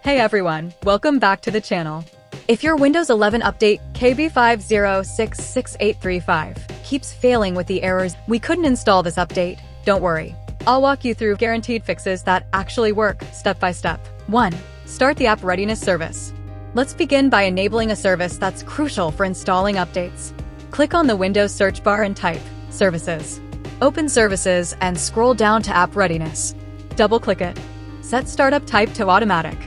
Hey everyone, welcome back to the channel. If your Windows 11 update KB5066835 keeps failing with the errors, we couldn't install this update, don't worry. I'll walk you through guaranteed fixes that actually work step by step. 1. Start the app readiness service. Let's begin by enabling a service that's crucial for installing updates. Click on the Windows search bar and type Services. Open Services and scroll down to App Readiness. Double-click it. Set Startup Type to Automatic.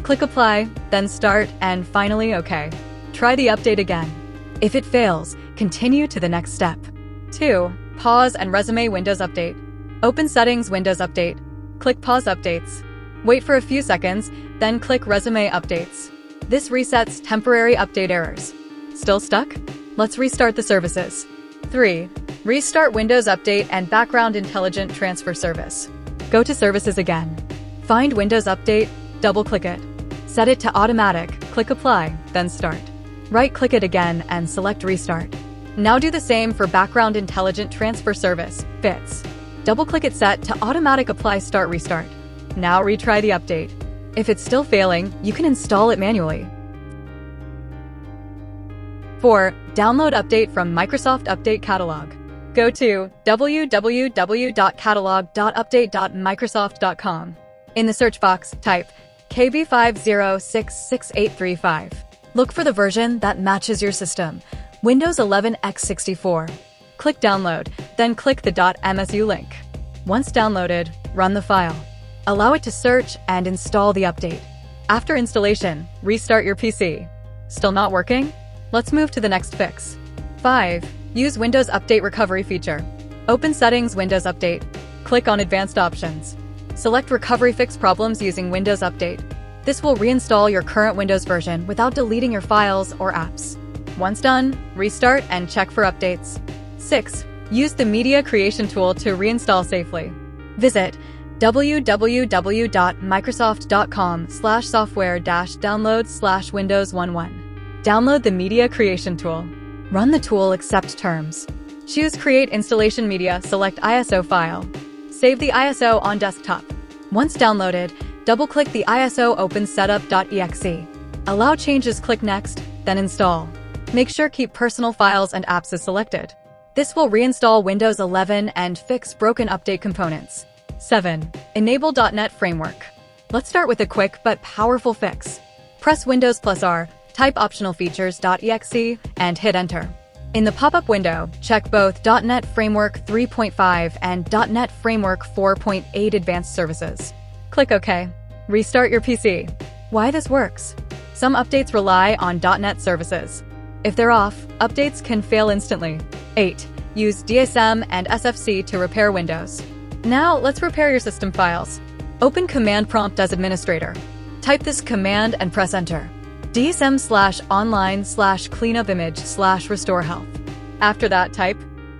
Click Apply, then Start, and finally OK. Try the update again. If it fails, continue to the next step. 2. Pause and resume Windows Update. Open Settings Windows Update. Click Pause Updates. Wait for a few seconds, then click Resume Updates. This resets temporary update errors. Still stuck? Let's restart the services. 3. Restart Windows Update and Background Intelligent Transfer Service. Go to Services again. Find Windows Update, double-click it. Set it to Automatic, click Apply, then Start. Right-click it again and select Restart. Now do the same for Background Intelligent Transfer Service, BITS. Double-click it set to Automatic Apply Start Restart. Now retry the update. If it's still failing, you can install it manually. 4. Download update from Microsoft Update Catalog. Go to www.catalog.update.microsoft.com. In the search box, type KB5066835. Look for the version that matches your system, Windows 11 x64. Click Download, then click the .msu link. Once downloaded, run the file. Allow it to search and install the update. After installation, restart your PC. Still not working? Let's move to the next fix. 5. Use Windows Update Recovery feature. Open Settings Windows Update. Click on Advanced Options. Select Recovery Fix Problems using Windows Update. This will reinstall your current Windows version without deleting your files or apps. Once done, restart and check for updates. 6. Use the Media Creation tool to reinstall safely. Visit www.microsoft.com/software-download/Windows11. Download the Media Creation tool. Run the tool, accept terms. Choose Create Installation Media, select ISO file. Save the ISO on desktop. Once downloaded, double-click the ISO open setup.exe. Allow changes, click Next, then Install. Make sure keep personal files and apps as selected. This will reinstall Windows 11 and fix broken update components. 7. Enable .NET Framework. Let's start with a quick but powerful fix. Press Windows +R, type optional features.exe, and hit Enter. In the pop-up window, check both .NET Framework 3.5 and .NET Framework 4.8 Advanced Services. Click OK. Restart your PC. Why this works? Some updates rely on .NET services. If they're off, updates can fail instantly. 8. Use DISM and SFC to repair Windows. Now, let's repair your system files. Open Command Prompt as administrator. Type this command and press Enter. DSM/online/cleanupimage/restore health. After that, type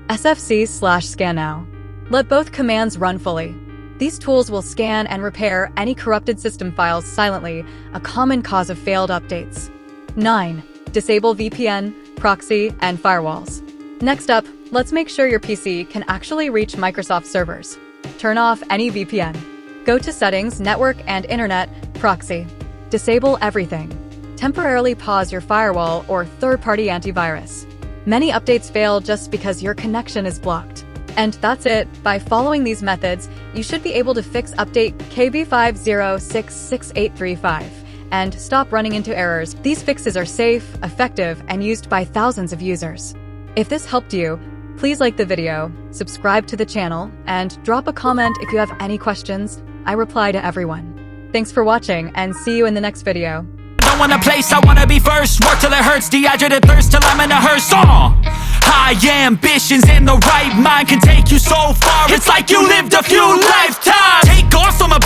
SFC/scannow. Let both commands run fully. These tools will scan and repair any corrupted system files silently, a common cause of failed updates. 9. Disable VPN, proxy, and firewalls. Next up, let's make sure your PC can actually reach Microsoft servers. Turn off any VPN. Go to Settings, Network and Internet, Proxy. Disable everything. Temporarily pause your firewall or third-party antivirus. Many updates fail just because your connection is blocked. And that's it. By following these methods, you should be able to fix update KB5066835 and stop running into errors. These fixes are safe, effective, and used by thousands of users. If this helped you, please like the video, subscribe to the channel, and drop a comment if you have any questions. I reply to everyone. Thanks for watching, and see you in the next video. Don't want a place, I wanna be first. Work till it hurts, dehydrated thirst till I'm in a hearse. High ambitions and the right mind can take you so far. It's like you lived a few lifetimes. Take off from a